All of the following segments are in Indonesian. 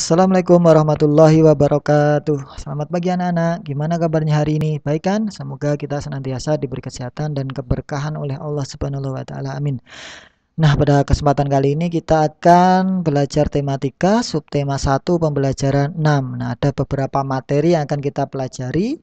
Assalamualaikum warahmatullahi wabarakatuh. Selamat pagi anak-anak. Gimana kabarnya hari ini? Baik kan? Semoga kita senantiasa diberi kesehatan dan keberkahan oleh Allah Subhanahu wa taala. Amin. Nah, pada kesempatan kali ini kita akan belajar tematika subtema 1 pembelajaran 6. Nah, ada beberapa materi yang akan kita pelajari.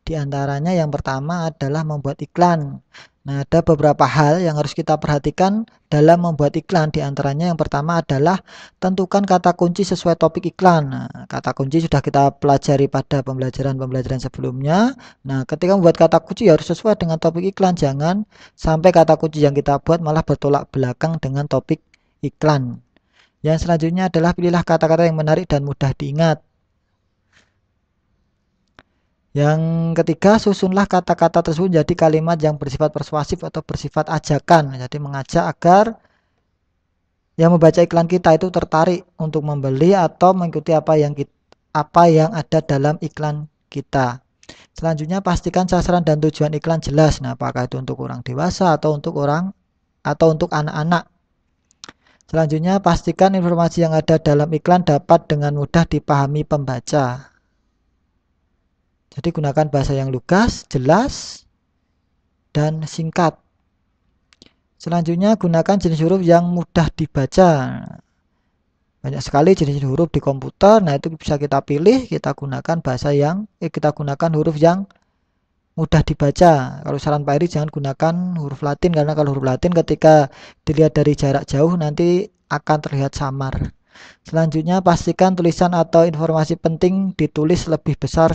Di antaranya yang pertama adalah membuat iklan. Nah, ada beberapa hal yang harus kita perhatikan dalam membuat iklan. Di antaranya yang pertama adalah tentukan kata kunci sesuai topik iklan. Nah, kata kunci sudah kita pelajari pada pembelajaran-pembelajaran sebelumnya. Nah, ketika membuat kata kunci harus sesuai dengan topik iklan. Jangan sampai kata kunci yang kita buat malah bertolak belakang dengan topik iklan. Yang selanjutnya adalah pilihlah kata-kata yang menarik dan mudah diingat. Yang ketiga, susunlah kata-kata tersebut jadi kalimat yang bersifat persuasif atau bersifat ajakan. Jadi mengajak agar yang membaca iklan kita itu tertarik untuk membeli atau mengikuti apa yang ada dalam iklan kita. Selanjutnya, pastikan sasaran dan tujuan iklan jelas. Nah, apakah itu untuk orang dewasa atau untuk anak-anak. Selanjutnya, pastikan informasi yang ada dalam iklan dapat dengan mudah dipahami pembaca. Jadi gunakan bahasa yang lugas, jelas, dan singkat. Selanjutnya gunakan jenis huruf yang mudah dibaca. Banyak sekali jenis huruf di komputer. Nah, itu bisa kita pilih, kita gunakan huruf yang mudah dibaca. Kalau saran Pak Eri jangan gunakan huruf Latin, karena kalau huruf Latin ketika dilihat dari jarak jauh nanti akan terlihat samar. Selanjutnya pastikan tulisan atau informasi penting ditulis lebih besar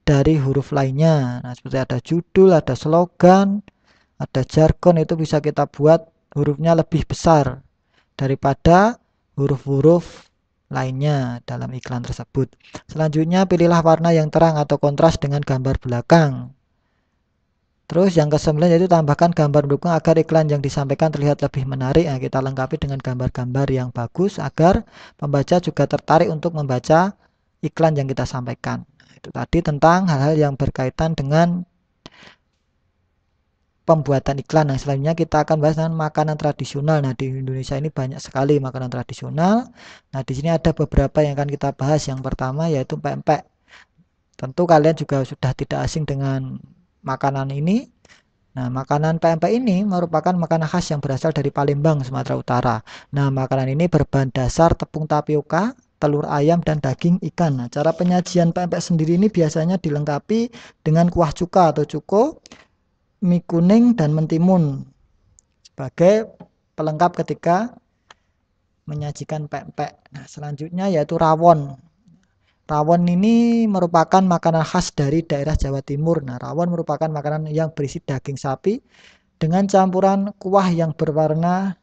dari huruf lainnya. Nah, seperti ada judul, ada slogan, ada jargon, itu bisa kita buat hurufnya lebih besar daripada huruf-huruf lainnya dalam iklan tersebut. Selanjutnya pilihlah warna yang terang atau kontras dengan gambar belakang. Terus yang ke-9 yaitu tambahkan gambar pendukung agar iklan yang disampaikan terlihat lebih menarik. Nah, kita lengkapi dengan gambar-gambar yang bagus agar pembaca juga tertarik untuk membaca iklan yang kita sampaikan. Itu tadi tentang hal-hal yang berkaitan dengan pembuatan iklan. Nah, selanjutnya kita akan bahas tentang makanan tradisional. Nah, di Indonesia ini banyak sekali makanan tradisional. Nah, di sini ada beberapa yang akan kita bahas. Yang pertama yaitu pempek. Tentu kalian juga sudah tidak asing dengan makanan ini. Nah, makanan pempek ini merupakan makanan khas yang berasal dari Palembang, Sumatera Utara. Nah, makanan ini berbahan dasar tepung tapioka, telur ayam, dan daging ikan. Nah, cara penyajian pempek sendiri ini biasanya dilengkapi dengan kuah cuka atau cuko, mie kuning, dan mentimun sebagai pelengkap ketika menyajikan pempek. Nah, selanjutnya yaitu rawon. Rawon ini merupakan makanan khas dari daerah Jawa Timur. Nah, rawon merupakan makanan yang berisi daging sapi dengan campuran kuah yang berwarna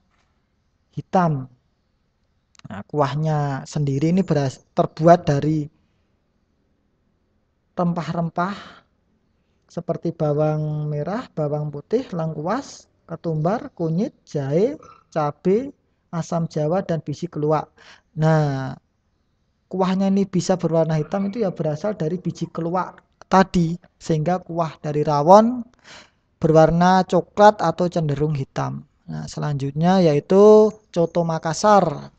hitam. Nah, kuahnya sendiri ini terbuat dari rempah-rempah seperti bawang merah, bawang putih, lengkuas, ketumbar, kunyit, jahe, cabai, asam jawa, dan biji keluak. Nah, kuahnya ini bisa berwarna hitam itu ya berasal dari biji keluak tadi, sehingga kuah dari rawon berwarna coklat atau cenderung hitam. Nah, selanjutnya yaitu coto Makassar.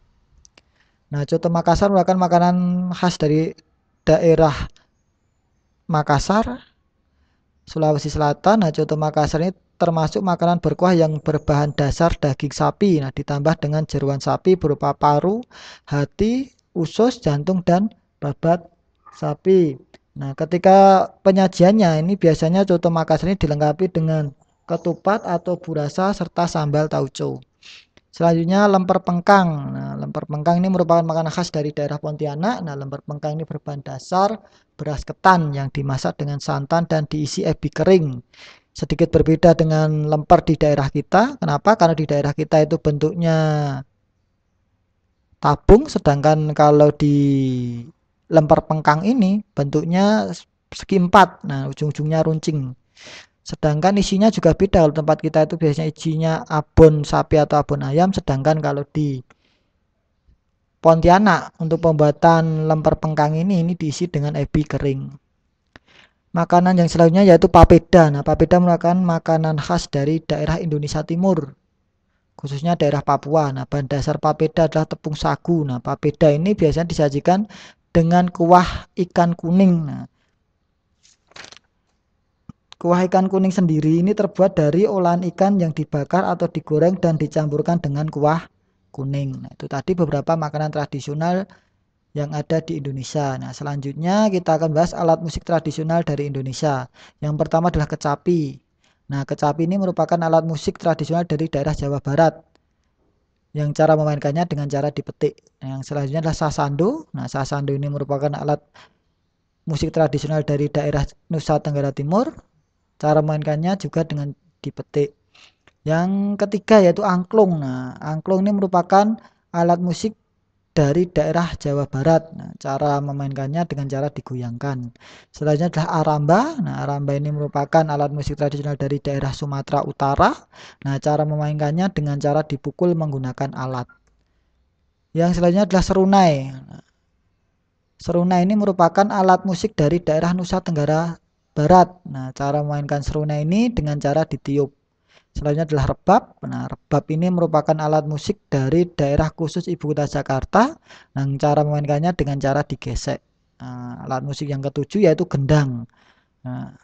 Nah, coto Makassar merupakan makanan khas dari daerah Makassar, Sulawesi Selatan. Nah, coto Makassar ini termasuk makanan berkuah yang berbahan dasar daging sapi. Nah, ditambah dengan jeruan sapi berupa paru, hati, usus, jantung, dan babat sapi. Nah, ketika penyajiannya ini biasanya coto Makassar ini dilengkapi dengan ketupat atau burasa serta sambal tauco. Selanjutnya lemper pengkang. Nah, lemper pengkang ini merupakan makanan khas dari daerah Pontianak. Nah, lemper pengkang ini berbahan dasar beras ketan yang dimasak dengan santan dan diisi ebi kering. Sedikit berbeda dengan lemper di daerah kita. Kenapa? Karena di daerah kita itu bentuknya tabung, sedangkan kalau di lemper pengkang ini bentuknya segi empat. Nah, ujung-ujungnya runcing. Sedangkan isinya juga beda. Kalau tempat kita itu biasanya isinya abon sapi atau abon ayam. Sedangkan kalau di Pontianak untuk pembuatan lemper pengkang ini diisi dengan ebi kering. Makanan yang selanjutnya yaitu papeda. Nah, papeda merupakan makanan khas dari daerah Indonesia Timur, khususnya daerah Papua. Nah, bahan dasar papeda adalah tepung sagu. Nah, papeda ini biasanya disajikan dengan kuah ikan kuning. Nah, kuah ikan kuning sendiri ini terbuat dari olahan ikan yang dibakar atau digoreng dan dicampurkan dengan kuah kuning. Nah, itu tadi beberapa makanan tradisional yang ada di Indonesia. Nah, selanjutnya kita akan bahas alat musik tradisional dari Indonesia. Yang pertama adalah kecapi. Nah, kecapi ini merupakan alat musik tradisional dari daerah Jawa Barat yang cara memainkannya dengan cara dipetik. Nah, yang selanjutnya adalah sasando. Nah, sasando ini merupakan alat musik tradisional dari daerah Nusa Tenggara Timur. Cara memainkannya juga dengan dipetik. Yang ketiga yaitu angklung. Nah, angklung ini merupakan alat musik dari daerah Jawa Barat. Nah, cara memainkannya dengan cara digoyangkan. Selanjutnya adalah aramba. Nah, aramba ini merupakan alat musik tradisional dari daerah Sumatera Utara. Nah, cara memainkannya dengan cara dipukul menggunakan alat. Yang selanjutnya adalah serunai. Nah, serunai ini merupakan alat musik dari daerah Nusa Tenggara Barat. Nah, cara memainkan serunai ini dengan cara ditiup. Selanjutnya adalah rebab. Nah, rebab ini merupakan alat musik dari daerah khusus ibu kota Jakarta. Nah, cara memainkannya dengan cara digesek. Nah, alat musik yang ketujuh yaitu gendang. Nah,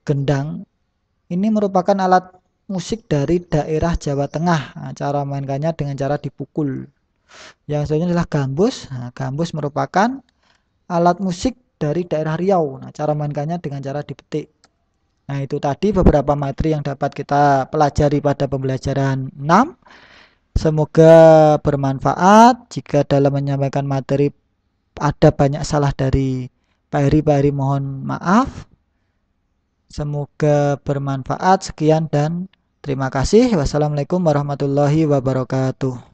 gendang ini merupakan alat musik dari daerah Jawa Tengah. Nah, cara memainkannya dengan cara dipukul. Yang selanjutnya adalah gambus. Nah, gambus merupakan alat musik dari daerah Riau. Nah, cara mainkannya dengan cara dipetik. Nah, itu tadi beberapa materi yang dapat kita pelajari pada pembelajaran 6. Semoga bermanfaat. Jika dalam menyampaikan materi ada banyak salah dari Pak Heri mohon maaf. Semoga bermanfaat. Sekian dan terima kasih. Wassalamualaikum warahmatullahi wabarakatuh.